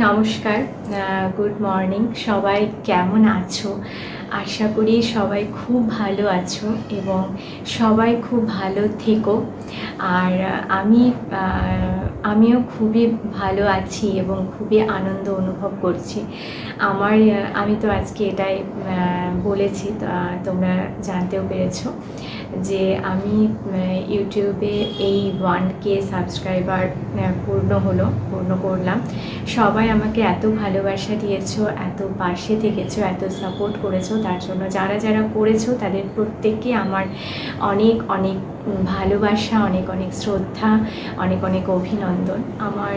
নমস্কার, good morning. সবাই কেমন আছো? আশা করি সবাই খুব ভালো আছো এবং সবাই খুব ভালো থেকো। আর আমিও খুবই ভালো আছি এবং খুবই আনন্দ অনুভব করছি। আমি তো আজকে এটাই বলেছি, তোমরা জানতেও পেরেছো যে আমি ইউটিউবে এই 1K সাবস্ক্রাইবার পূর্ণ করলাম। সবাই আমাকে এত ভালোবাসা দিয়েছো, এত পাশে থেকেছো, এত সাপোর্ট করেছো, তার জন্য যারা যারা করেছো তাদের প্রত্যেককে আমার অনেক অনেক ভালোবাসা, অনেক অনেক শ্রদ্ধা, অনেক অনেক অভিনন্দন। আমার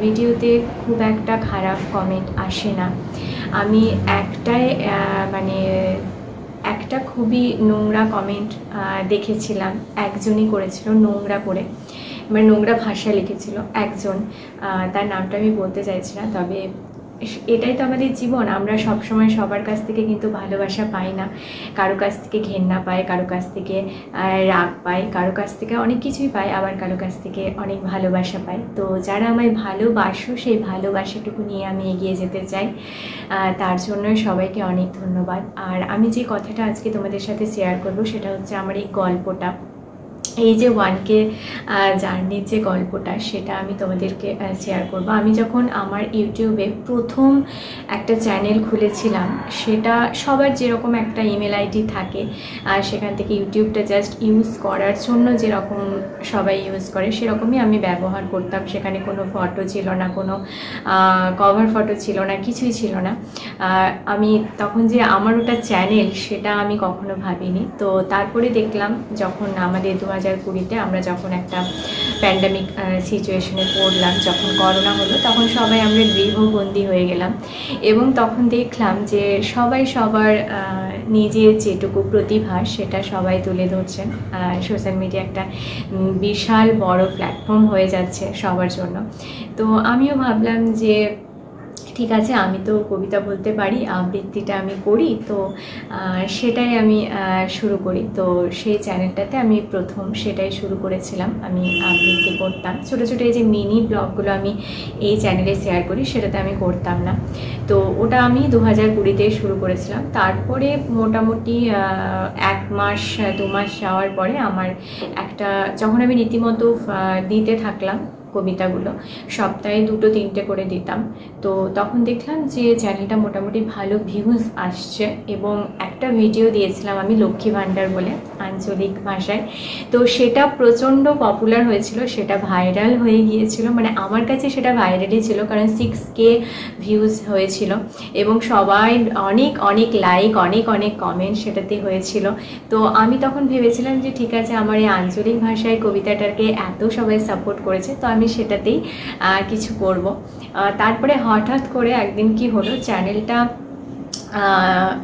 ভিডিওতে খুব একটা খারাপ কমেন্ট আসে না। আমি একটা খুবই নোংরা কমেন্ট দেখেছিলাম, একজনই করেছিল নোংরা করে, মানে নোংরা ভাষা লিখেছিল একজন। তার নামটা আমি বলতে চাইছি না, তবে এটাই তো আমাদের জীবন। আমরা সবসময় সবার কাছ থেকে কিন্তু ভালোবাসা পাই না। কারো কাছ থেকে ঘেন্না পাই, কারো কাছ থেকে রাগ পাই, কারো কাছ থেকে অনেক কিছুই পাই, আবার কারো কাছ থেকে অনেক ভালোবাসা পাই। তো যারা আমায় ভালোবাসো, সেই ভালোবাসাটুকু নিয়ে আমি এগিয়ে যেতে চাই। তার জন্য সবাইকে অনেক ধন্যবাদ। আর আমি যে কথাটা আজকে তোমাদের সাথে শেয়ার করব সেটা হচ্ছে আমার এই গল্পটা, এই যে 1K জার্নির যে গল্পটা, সেটা আমি তোমাদেরকে শেয়ার করব। আমি যখন আমার ইউটিউবে প্রথম একটা চ্যানেল খুলেছিলাম, সেটা সবার যেরকম একটা ইমেল আইডি থাকে, সেখান থেকে ইউটিউবটা জাস্ট ইউজ করার জন্য যেরকম সবাই ইউজ করে সেরকমই আমি ব্যবহার করতাম। সেখানে কোনো ফটো ছিল না, কোনো কভার ফটো ছিল না, কিছুই ছিল না। আমি তখন যে আমার ওটা চ্যানেল, সেটা আমি কখনো ভাবিনি। তো তারপরে দেখলাম, যখন আমাদের 2020-তে আমরা যখন একটা প্যান্ডামিক সিচুয়েশনে পড়লাম, যখন করোনা হলো, তখন সবাই আমরা গৃহবন্দী হয়ে গেলাম। এবং তখন দেখলাম যে সবাই সবার নিজের যেটুকু প্রতিভা সেটা সবাই তুলে ধরছেন। সোশ্যাল মিডিয়া একটা বিশাল বড় প্ল্যাটফর্ম হয়ে যাচ্ছে সবার জন্য। তো আমিও ভাবলাম যে ঠিক আছে, আমি তো কবিতা বলতে পারি, আবৃত্তিটা আমি করি, তো সেটাই আমি শুরু করি। তো সেই চ্যানেলটাতে আমি প্রথম সেটাই শুরু করেছিলাম। আমি আবৃত্তি করতাম, ছোটো ছোটো এই যে মিনি ব্লগগুলো আমি এই চ্যানেলে শেয়ার করি, সেটাতে আমি করতাম না। তো ওটা আমি 2020-তে শুরু করেছিলাম। তারপরে মোটামুটি 1 মাস 2 মাস যাওয়ার পরে আমার যখন আমি রীতিমতো দিতে থাকলাম কবিতাগুলো, সপ্তাহে 2-3টে করে দিতাম, তো তখন দেখলাম যে চ্যানেলটা মোটামুটি ভালো ভিউজ আসছে। এবং একটা ভিডিও দিয়েছিলাম আমি লক্ষ্মী ভাণ্ডার বলে, আঞ্চলিক ভাষায়। তো সেটা প্রচণ্ড পপুলার হয়েছিল, সেটা ভাইরাল হয়ে গিয়েছিল। মানে আমার কাছে সেটা ভাইরালই ছিল, কারণ 6K ভিউজ হয়েছিল এবং সবাই অনেক অনেক লাইক, অনেক অনেক কমেন্ট সেটাতে হয়েছিল। তো আমি তখন ভেবেছিলাম যে ঠিক আছে, আমার এই আঞ্চলিক ভাষায় কবিতাটাকে এত সবাই সাপোর্ট করেছে, তো আমি সেটাতেই কিছু করব। তারপরে হঠাৎ করে একদিন কি হলো, চ্যানেলটা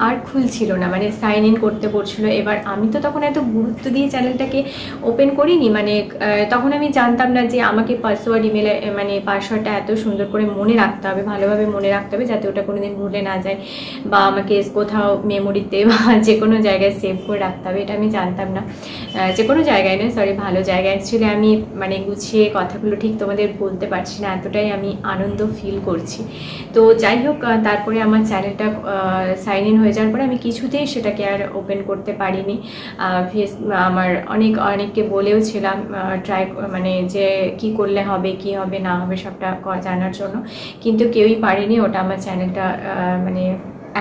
আর খুলছিল না, মানে সাইন ইন করতে পড়ছিল। এবার আমি তো তখন এত গুরুত্ব দিয়ে চ্যানেলটাকে ওপেন করিনি, মানে তখন আমি জানতাম না যে আমাকে পাসওয়ার্ড, ইমেলে মানে পাসওয়ার্ডটা এত সুন্দর করে মনে রাখতে হবে, ভালোভাবে মনে রাখতে হবে, যাতে ওটা কোনোদিন ভুলে না যায়, বা আমাকে কোথাও মেমোরিতে বা যে কোনো জায়গায় সেভ করে রাখতে হবে, এটা আমি জানতাম না। যে কোনো জায়গায় নয়, সরি, ভালো জায়গায়। অ্যাকচুয়ালি আমি মানে গুছিয়ে কথাগুলো ঠিক তোমাদের বলতে পারছি না, এতটাই আমি আনন্দ ফিল করছি। তো যাই হোক, তারপরে আমার চ্যানেলটা সাইন ইন হয়ে যাওয়ার পরে আমি কিছুতেই সেটাকে আর ওপেন করতে পারিনি। আমার অনেককে বলেও ছিলাম মানে যে কি করলে হবে, কি হবে না হবে সবটা জানার জন্য, কিন্তু কেউই পারেনি। ওটা আমার চ্যানেলটা মানে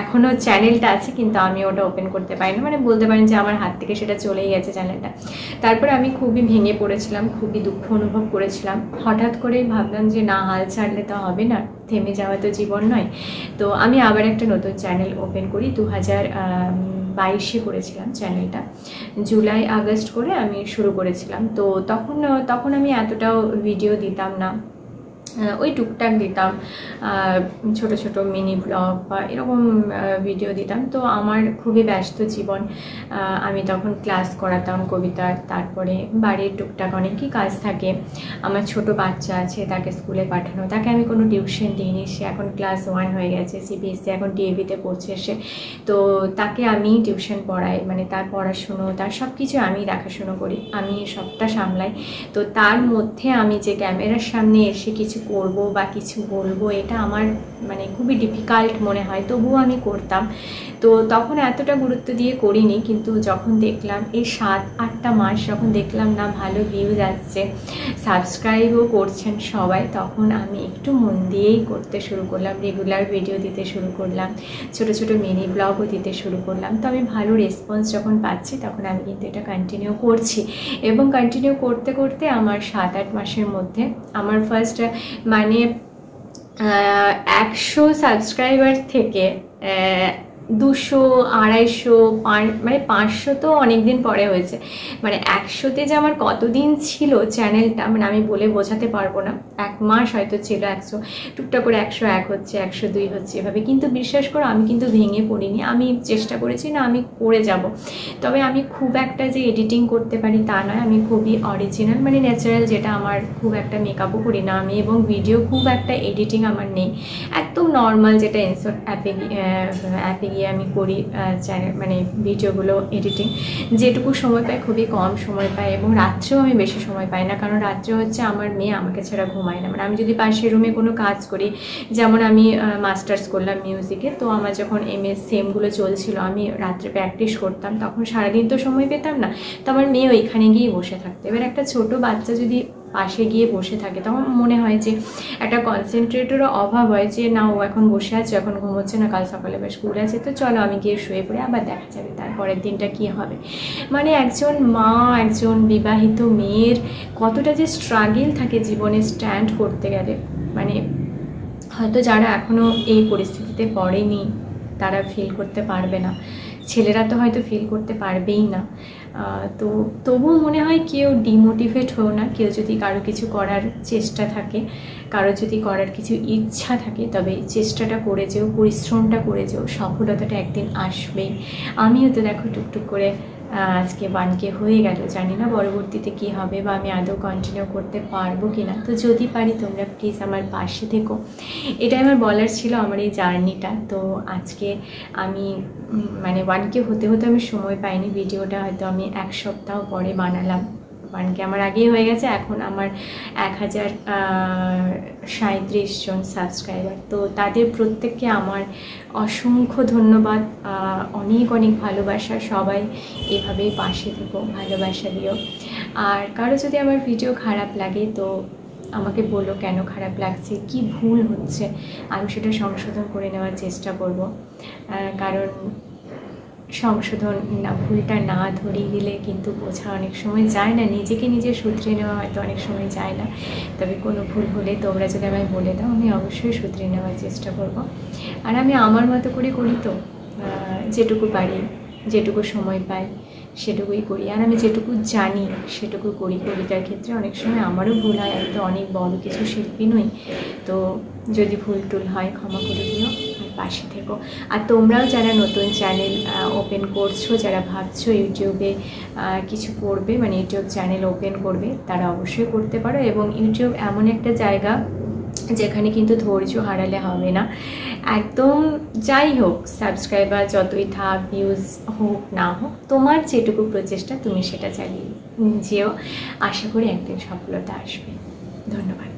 এখনও চ্যানেলটা আছে, কিন্তু আমি ওটা ওপেন করতে পারিনি, মানে বলতে পারেন যে আমার হাত থেকে সেটা চলেই গেছে চ্যানেলটা। তারপরে আমি খুবই ভেঙে পড়েছিলাম, খুবই দুঃখ অনুভব করেছিলাম। হঠাৎ করেই ভাবলাম যে না, হাল ছাড়লে তো হবে না, থেমে যাওয়া তো জীবন নয়। তো আমি আবার একটা নতুন চ্যানেল ওপেন করি। 2022-এ করেছিলাম চ্যানেলটা, জুলাই আগস্ট করে আমি শুরু করেছিলাম। তো তখন আমি এতটাও ভিডিও দিতাম না, ওই টুকটাক দিতাম, ছোট ছোট মিনি ব্লগ বা এরকম ভিডিও দিতাম। তো আমার খুবই ব্যস্ত জীবন, আমি তখন ক্লাস করাতাম কবিতার, তারপরে বাড়ির টুকটাক অনেকই কাজ থাকে। আমার ছোট বাচ্চা আছে, তাকে স্কুলে পাঠানো, তাকে আমি কোনো টিউশন দিইনি, সে এখন ক্লাস 1 হয়ে গেছে, CBSE এখন DAV-তে পড়ছে সে। তো তাকে আমি টিউশন পড়াই, মানে তার পড়াশুনো, তার সব কিছু আমি দেখাশুনো করি, আমি সবটা সামলাই। তো তার মধ্যে আমি যে ক্যামেরার সামনে এসে কিছু করব বা কিছু বলবো, এটা আমার মানে খুবই ডিফিকাল্ট মনে হয়, তবুও আমি করতাম। তো তখন এতটা গুরুত্ব দিয়ে করিনি, কিন্তু যখন দেখলাম এই 7-8টা মাস যখন দেখলাম না ভালো ভিউজ আসছে, সাবস্ক্রাইবও করছেন সবাই, তখন আমি একটু মন দিয়েই করতে শুরু করলাম, রেগুলার ভিডিও দিতে শুরু করলাম, ছোট ছোট মিনি ব্লগও দিতে শুরু করলাম। তো আমি ভালো রেসপন্স যখন পাচ্ছি তখন আমি কিন্তু এটা কন্টিনিউ করছি, এবং কন্টিনিউ করতে করতে আমার 7-8 মাসের মধ্যে আমার ফার্স্ট মানে 100 সাবস্ক্রাইবার থেকে 200, 250, মানে 500 তো অনেক দিন পরে হয়েছে। মানে 100তে যে আমার কতদিন ছিল চ্যানেলটা, মানে আমি বলে বোঝাতে পারবো না। 1 মাস হয়তো ছিল 100, টুকটাক করে 101 হচ্ছে, 102 হচ্ছে এভাবে। কিন্তু বিশ্বাস করো আমি কিন্তু ভেঙে পড়িনি, আমি চেষ্টা করেছি না আমি করে যাব। তবে আমি খুব একটা যে এডিটিং করতে পারি তা নয়, আমি খুবই অরিজিনাল মানে ন্যাচারাল, যেটা আমার খুব একটা মেকআপও করি না আমি, এবং ভিডিও খুব একটা এডিটিং আমার নেই, একদম নর্মাল যেটা ইনসার্ট অ্যাপে গিয়ে আমি করি চ্যানেল মানে ভিডিওগুলো এডিটিং। যেটুকু সময় পাই খুবই কম সময় পাই, এবং রাত্রেও আমি বেশি সময় পাই না, কারণ রাত্রে হচ্ছে আমার মেয়ে আমাকে ছাড়া ঘুমায় না। মানে আমি যদি পাশের রুমে কোনো কাজ করি, যেমন আমি মাস্টার্স করলাম মিউজিকে, তো আমার যখন MS সেমগুলো চলছিল আমি রাত্রে প্র্যাকটিস করতাম, তখন সারাদিন তো সময় পেতাম না, তো আমার মেয়ে ওইখানে গিয়ে বসে থাকতো। এবার একটা ছোট বাচ্চা যদি পাশে গিয়ে বসে থাকে তখন মনে হয় যে একটা কনসেন্ট্রেটেরও অভাব হয়, যে না ও এখন বসে আছে, এখন ঘুমোচ্ছে না, কাল সকালে বা স্কুল আছে, তো চলো আমি গিয়ে শুয়ে পড়ে, আবার দেখা যাবে তারপরের দিনটা কী হবে। মানে একজন মা, একজন বিবাহিত মেয়ের কতটা যে স্ট্রাগল থাকে জীবনে স্ট্যান্ড করতে গেলে, মানে হয়তো যারা এখনও এই পরিস্থিতিতে পড়েনি তারা ফিল করতে পারবে না, ছেলেরা তো হয়তো ফিল করতে পারবেই না। তো তবুও মনে হয় কেউ ডিমোটিভেট হও না, কেউ যদি কারো কিছু করার চেষ্টা থাকে, কারো যদি করার কিছু ইচ্ছা থাকে, তবে চেষ্টাটা করে যেও, পরিশ্রমটা করে যেও, সফলতাটা একদিন আসবেই। আমিও তো দেখো টুকটুক করে আজকে 1K হয়ে গেল, জানি না পরবর্তীতে কি হবে বা আমি আদৌ কন্টিনিউ করতে পারবো কি না। তো যদি পারি তোমরা প্লিজ আমার পাশে থেকো, এটাই আমার বলার ছিল আমার এই জার্নিটা। তো আজকে আমি মানে 1K হতে হতে আমি সময় পাইনি, ভিডিওটা হয়তো আমি 1 সপ্তাহ পরে বানালাম। 1K আমার আগেই হয়ে গেছে, এখন আমার 1037 জন সাবস্ক্রাইবার। তো তাদের প্রত্যেককে আমার অসংখ্য ধন্যবাদ, অনেক অনেক ভালোবাসা। সবাই এভাবেই পাশে থেকো, ভালোবাসা দিও। আর কারো যদি আমার ভিডিও খারাপ লাগে তো আমাকে বলো কেন খারাপ লাগছে, কি ভুল হচ্ছে, আমি সেটা সংশোধন করে নেওয়ার চেষ্টা করব। কারণ সংশোধন না, ভুলটা না ধরিয়ে দিলে কিন্তু বোঝা অনেক সময় যায় না, নিজেকে নিজে শুধরে নেওয়া হয়তো অনেক সময় যায় না। তবে কোনো ভুল হলে তোমরা যদি আমায় বলে দাও, আমি অবশ্যই শুধরে নেওয়ার চেষ্টা করব। আর আমি আমার মতো করে করি, তো যেটুকু পারি, যেটুকু সময় পাই সেটুকুই করি, আর আমি যেটুকু জানি সেটুকু করি। কবিতার ক্ষেত্রে অনেক সময় আমারও ভুল হয়, আমি তো অনেক বড় কিছু শিল্পী নই, তো যদি ভুল টুল হয় ক্ষমা করে দিও, আর পাশে থেকো। আর তোমরাও যারা নতুন চ্যানেল ওপেন করছো, যারা ভাবছো ইউটিউবে কিছু করবে, মানে ইউটিউব চ্যানেল ওপেন করবে, তারা অবশ্যই করতে পারো। এবং ইউটিউব এমন একটা জায়গা যেখানে কিন্তু ধৈর্য হারালে হবে না একদম। যাই হোক, সাবস্ক্রাইবার যতই থাক, ভিউজ হোক না হোক, তোমার যেটুকু প্রচেষ্টা তুমি সেটা চালিয়ে যেও, আশা করি একদিন সফলতা আসবে। ধন্যবাদ।